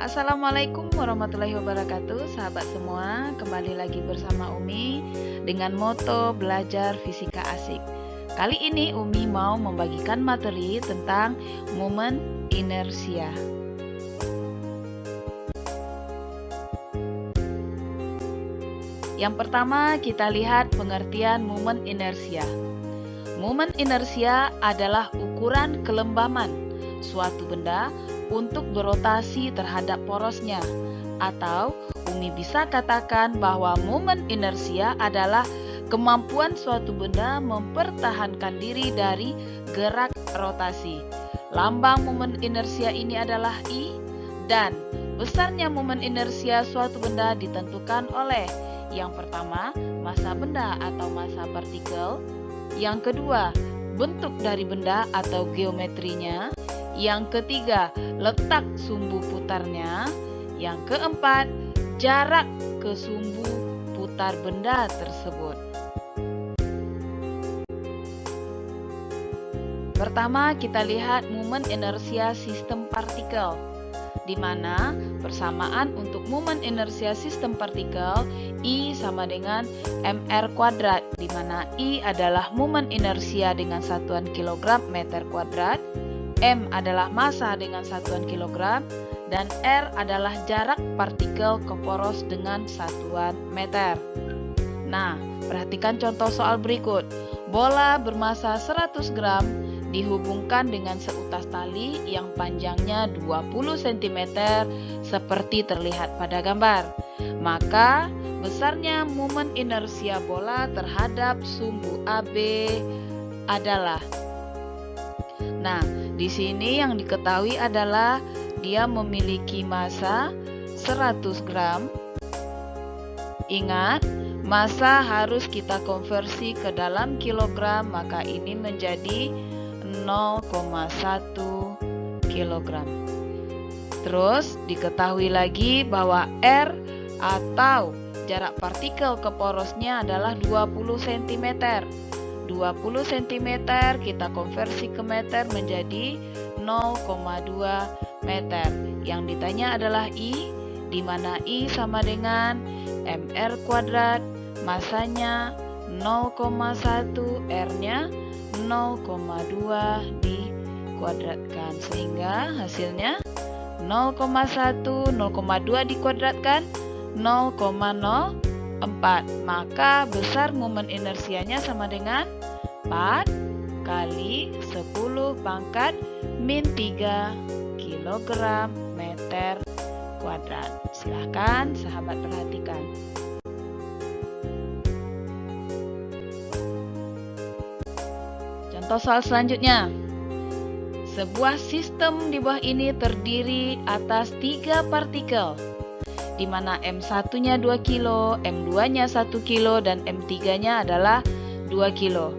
Assalamualaikum warahmatullahi wabarakatuh, sahabat semua. Kembali lagi bersama Umi dengan moto belajar fisika asik. Kali ini Umi mau membagikan materi tentang momen inersia. Yang pertama, kita lihat pengertian momen inersia. Momen inersia adalah ukuran kelembaman suatu benda untuk berotasi terhadap porosnya, atau Umi bisa katakan bahwa momen inersia adalah kemampuan suatu benda mempertahankan diri dari gerak rotasi. Lambang momen inersia ini adalah I, dan besarnya momen inersia suatu benda ditentukan oleh yang pertama, massa benda atau massa partikel, yang kedua, bentuk dari benda atau geometrinya, yang ketiga, letak sumbu putarnya, yang keempat, jarak ke sumbu putar benda tersebut. Pertama, kita lihat momen inersia sistem partikel, di mana persamaan untuk momen inersia sistem partikel I sama dengan mr kuadrat, di mana I adalah momen inersia dengan satuan kilogram meter kuadrat, M adalah massa dengan satuan kilogram, dan R adalah jarak partikel ke poros dengan satuan meter. Nah, perhatikan contoh soal berikut. Bola bermassa 100 gram dihubungkan dengan seutas tali yang panjangnya 20 cm seperti terlihat pada gambar. Maka, besarnya momen inersia bola terhadap sumbu AB adalah. Nah, di sini yang diketahui adalah dia memiliki massa 100 gram. Ingat, massa harus kita konversi ke dalam kilogram, maka ini menjadi 0,1 kilogram. Terus diketahui lagi bahwa R atau jarak partikel ke porosnya adalah 20 cm. 20 cm kita konversi ke meter menjadi 0,2 meter. Yang ditanya adalah I, di mana I sama dengan mr kuadrat, massanya 0,1, R-nya 0,2 dikuadratkan, sehingga hasilnya 0,1, 0,2 dikuadratkan 0,04. Maka besar momen inersianya sama dengan 4 kali 10 pangkat min 3 kilogram meter kuadrat. Silahkan sahabat perhatikan. Contoh soal selanjutnya. Sebuah sistem di bawah ini terdiri atas 3 partikel, di mana M1-nya 2 kilo, M2-nya 1 kilo, dan M3-nya adalah 2 kilo.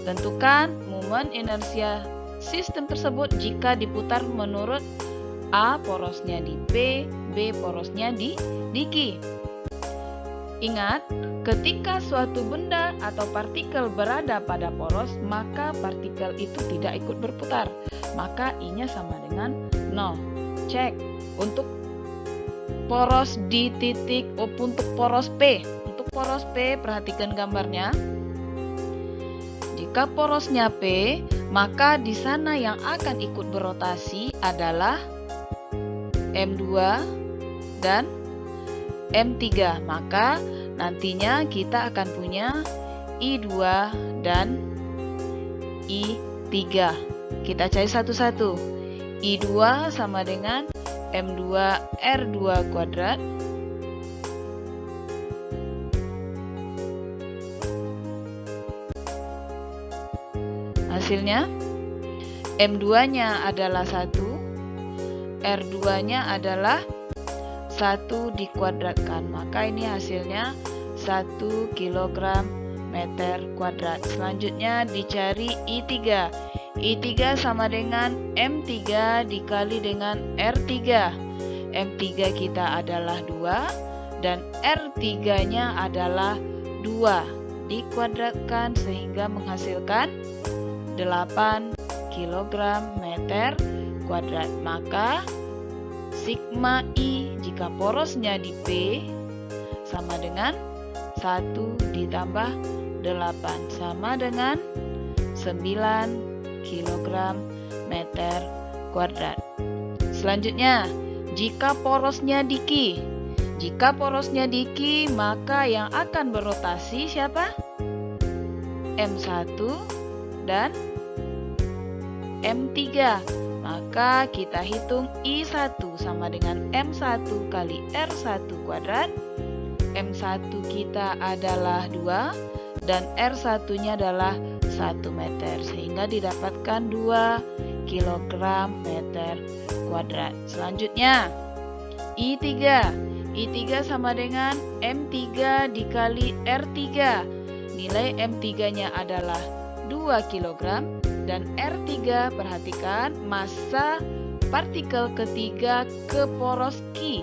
Tentukan momen inersia sistem tersebut jika diputar menurut A porosnya di P, B porosnya di Q. Ingat, ketika suatu benda atau partikel berada pada poros, maka partikel itu tidak ikut berputar. Maka I-nya sama dengan 0. Cek untuk poros di titik untuk poros P. Untuk poros P, perhatikan gambarnya. Jika porosnya P, maka di sana yang akan ikut berotasi adalah M2 dan M3. Maka nantinya kita akan punya I2 dan I3. Kita cari satu-satu. I2 sama dengan M2 R2 kuadrat hasilnya M2-nya adalah 1, R2-nya adalah 1 dikuadratkan. Maka ini hasilnya 1 kilogram meter kuadrat. Selanjutnya dicari I3. I3 sama dengan M3 dikali dengan R3. M3 kita adalah 2 dan R3-nya adalah 2 dikuadratkan sehingga menghasilkan 8 kg meter kuadrat. Maka sigma I jika porosnya di P sama dengan 1 ditambah 8 sama dengan 9 kg meter kuadrat. Selanjutnya, jika porosnya di Q. Jika porosnya di Q, maka yang akan berotasi siapa? M1 dan M3. Maka kita hitung I1 sama dengan M1 kali R1 kuadrat. M1 kita adalah 2 dan R1-nya adalah 1 meter. Sehingga didapatkan 2 kg meter kuadrat. Selanjutnya, I3. I3 sama dengan M3 dikali R3. Nilai M3-nya adalah 2 kg dan R3, perhatikan, massa partikel ketiga ke poros Q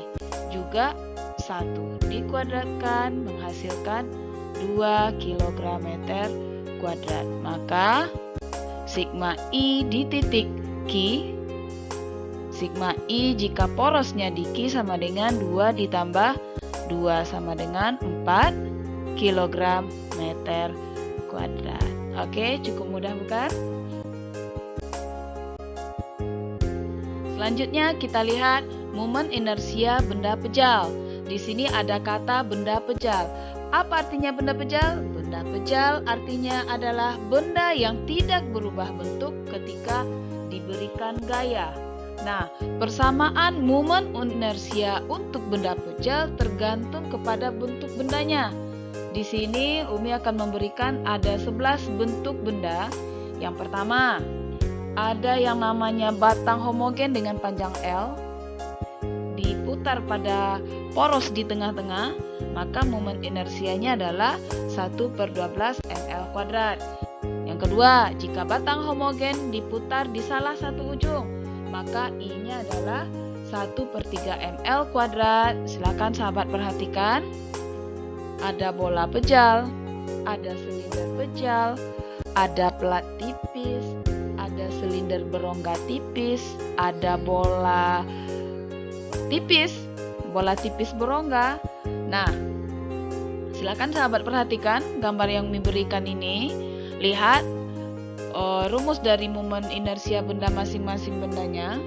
juga 1 dikuadratkan menghasilkan 2 kg meter kuadrat. Maka sigma I di titik Q, sigma I jika porosnya di Q sama dengan 2 ditambah 2 sama dengan 4 kg meter kuadrat. Oke, cukup mudah bukan? Selanjutnya kita lihat momen inersia benda pejal. Di sini ada kata benda pejal. Apa artinya benda pejal? Benda pejal artinya adalah benda yang tidak berubah bentuk ketika diberikan gaya. Nah, persamaan momen inersia untuk benda pejal tergantung kepada bentuk bendanya. Di sini Umi akan memberikan ada 11 bentuk benda. Yang pertama, ada yang namanya batang homogen dengan panjang L, diputar pada poros di tengah-tengah, maka momen inersianya adalah 1/12 ml kuadrat. Yang kedua, jika batang homogen diputar di salah satu ujung, maka I-nya adalah 1/3 ml kuadrat. Silakan sahabat perhatikan. Ada bola pejal, ada silinder pejal, ada plat tipis, ada silinder berongga tipis, ada bola tipis berongga. Nah, silakan sahabat perhatikan gambar yang diberikan ini. Lihat rumus dari momen inersia benda masing-masing bendanya.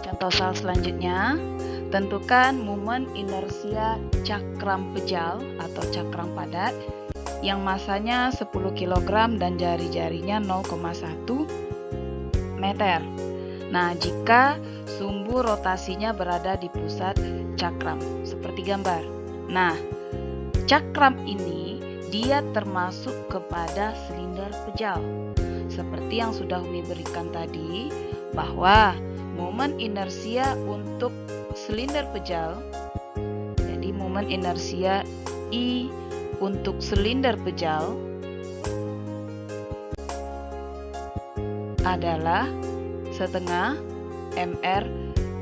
Contoh soal selanjutnya, tentukan momen inersia cakram pejal atau cakram padat yang masanya 10 kg dan jari-jarinya 0,1 meter. Nah, jika sumbu rotasinya berada di pusat cakram, seperti gambar. Nah, cakram ini dia termasuk kepada silinder pejal. Seperti yang sudah Umi berikan tadi, bahwa momen inersia untuk silinder pejal, jadi momen inersia I untuk silinder pejal adalah setengah mr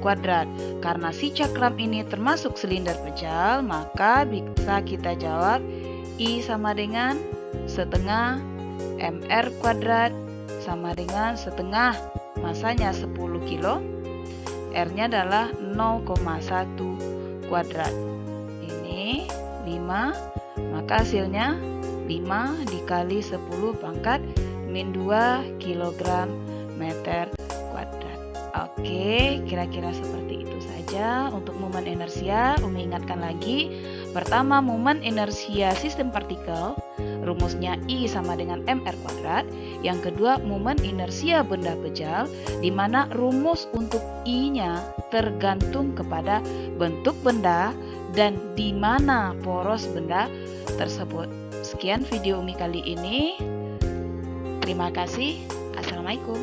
kuadrat. Karena si cakram ini termasuk silinder pejal, maka bisa kita jawab I sama dengan setengah mr kuadrat sama dengan setengah masanya 10 kilo, R-nya adalah 0,1 kuadrat. Ini 5, maka hasilnya 5 dikali 10 pangkat min 2 kg meter kuadrat. Oke, kira-kira seperti itu saja untuk momen inersia. Umi ingatkan lagi. Pertama, momen inersia sistem partikel, rumusnya I sama dengan mr kuadrat. Yang kedua, momen inersia benda pejal, di mana rumus untuk I-nya tergantung kepada bentuk benda dan di mana poros benda tersebut. Sekian video Umi kali ini. Terima kasih. Assalamualaikum.